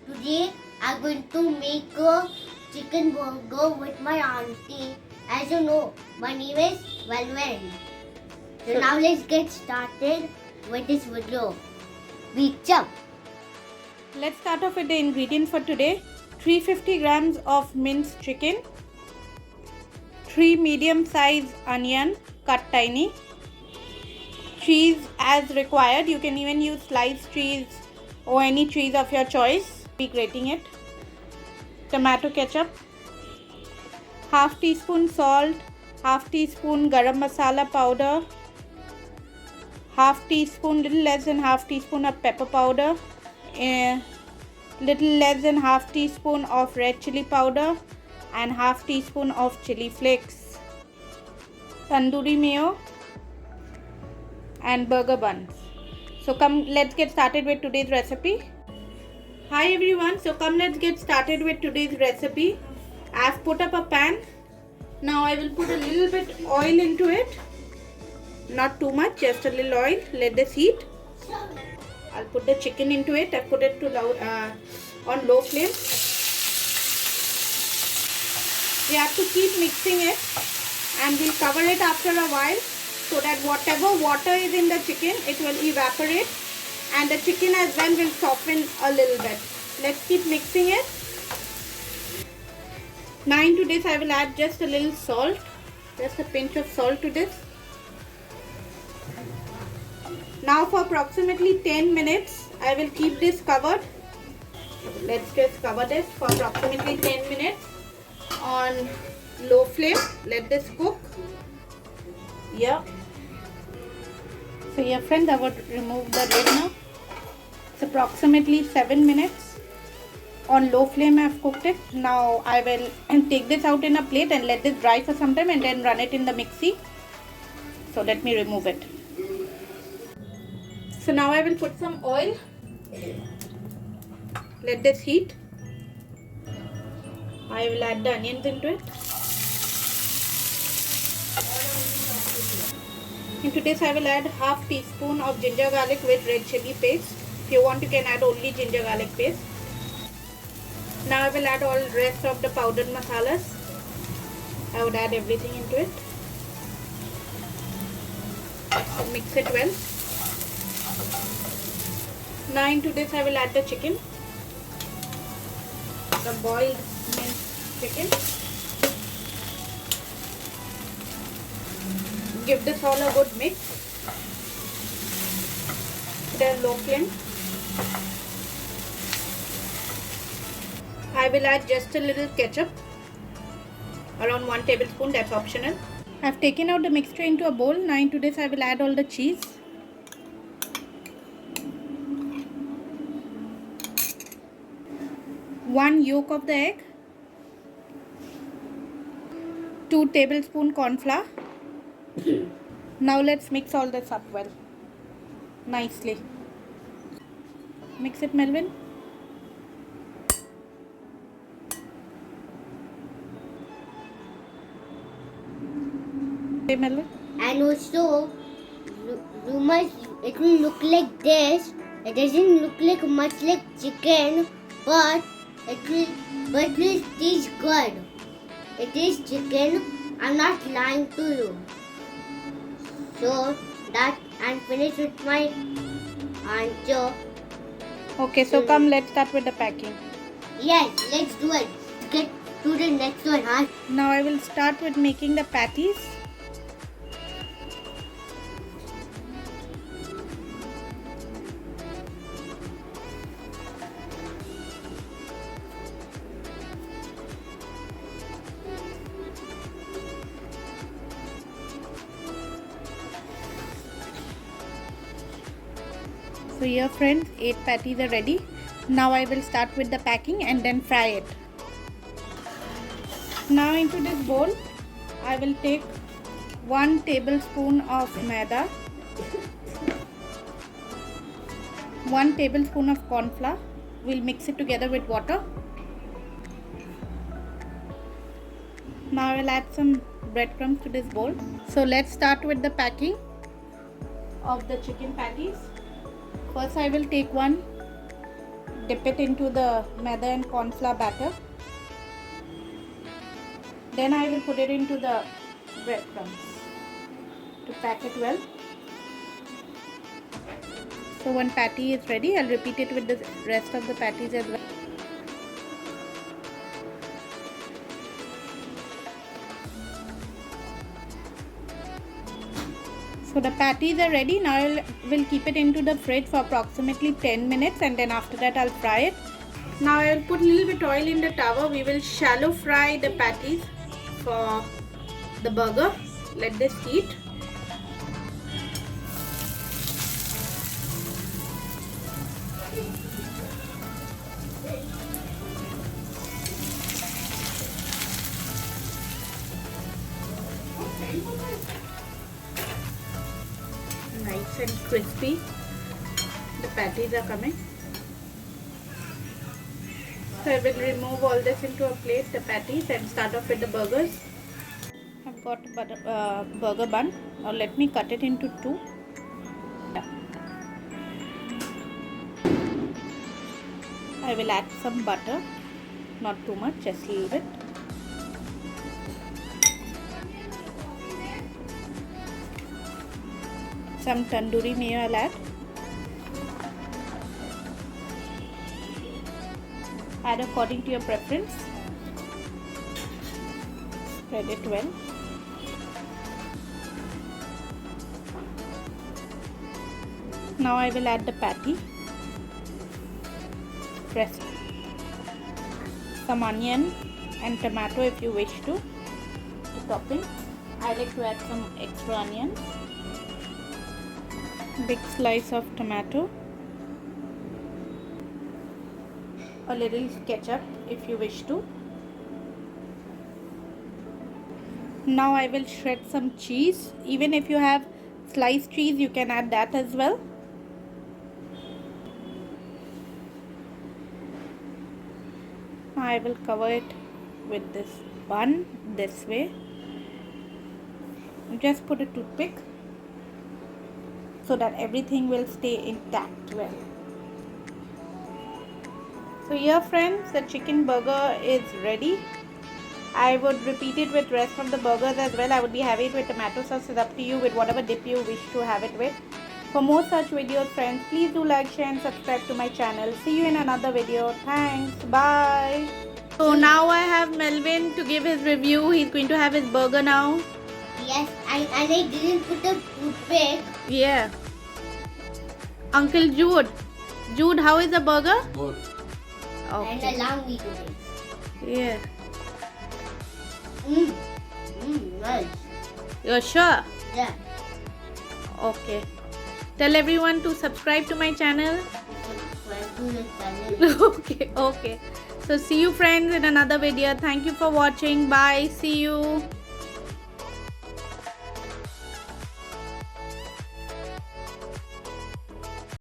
Today I'm going to make a chicken burger with my auntie. As you know, my name is Valvin. So now let's get started with this video. We chop. Let's start off with the ingredients for today. 350 grams of minced chicken, 3 medium size onion cut tiny, cheese as required. You can even use sliced cheese or any cheese of your choice. Be grating it. Tomato ketchup, half teaspoon salt, half teaspoon garam masala powder, half teaspoon, little less than half teaspoon of pepper powder, little less than half teaspoon of red chili powder, and half teaspoon of chili flakes, tandoori mayo, and burger buns. So let's get started with today's recipe. Hi everyone, so let's get started with today's recipe. I've put up a pan. Now I will put a little bit oil into it. Not too much, just a little oil. Let this heat. I'll put the chicken into it. I put it on low flame. We have to keep mixing it, and we'll cover it after a while so that whatever water is in the chicken, it will evaporate, and the chicken as well will soften a little bit. Let's keep mixing it. Now into this I will add just a little salt, just a pinch of salt to this. Now for approximately 10 minutes I will keep this covered. Let's just cover this for approximately 10 minutes on low flame. Let this cook. Yeah. So yeah friends, I would remove the lid now. It's approximately 7 minutes. On low flame I have cooked it. Now I will take this out in a plate and let this dry for some time and then run it in the mixie. So let me remove it. So now I will put some oil. Let this heat. I will add the onions into it. Into this I will add half teaspoon of ginger garlic with red chili paste. If you want, you can add only ginger garlic paste. Now I will add all rest of the powdered masalas. I would add everything into it. Mix it well. Now into this I will add the chicken, the boiled minced chicken. Give this all a good mix. Put it on low flame. I will add just a little ketchup, around 1 tablespoon, that's optional. I have taken out the mixture into a bowl. Now into this I will add all the cheese. One yolk of the egg, 2 tablespoon corn flour. Now let's mix all this up well, nicely. Mix it, Melvin. Okay, Melvin. And also, it will look like this. It doesn't look like much like chicken, but it will taste good. It is chicken. I'm not lying to you. So that I'm finished with my answer. Okay, so let's start with the packing. Yes, let's do it. Get to the next one, huh? Now I will start with making the patties. So here friends, 8 patties are ready. Now I will start with the packing and then fry it. Now into this bowl I will take 1 tablespoon of maida, 1 tablespoon of corn flour. We'll mix it together with water. Now I will add some breadcrumbs to this bowl. So let's start with the packing of the chicken patties. First I will take one dip it into the maida and corn flour batter. Then I will put it into the breadcrumbs to pack it well. So one patty is ready. I'll repeat it with the rest of the patties as well. So the patties are ready. Now we'll keep it into the fridge for approximately 10 minutes, and then after that I'll fry it. Now I'll put a little bit oil in the tawa. We will shallow fry the patties for the burger. Let this heat. Nice and crispy. The patties are coming. So I will remove all this into a plate, the patties, and start off with the burgers. I've got a burger bun. Now let me cut it into two. I will add some butter, not too much, just a little bit. Some tandoori mayo I'll add. Add according to your preference. Spread it well. Now I will add the patty. Press some onion and tomato if you wish to. The topping. I like to add some extra onions. Big slice of tomato. A little ketchup if you wish to. Now I will shred some cheese. Even if you have sliced cheese, you can add that as well. I will cover it with this bun this way. Just put a toothpick so that everything will stay intact well. So here friends, the chicken burger is ready. I would repeat it with rest of the burgers as well. I would be having it with tomato sauce. It's up to you with whatever dip you wish to have it with. For more such videos friends, please do like, share and subscribe to my channel. See you in another video. Thanks. Bye. So now I have Melvin to give his review. He's going to have his burger now. Yes, and I didn't put a toothpick. Yeah. Uncle Jude. Jude, how is the burger? Good. And Okay. allow me to taste. Yeah. Nice. You're sure? Yeah. Okay. Tell everyone to subscribe to my channel. Subscribe to the channel. Okay. So see you friends in another video. Thank you for watching. Bye. See you.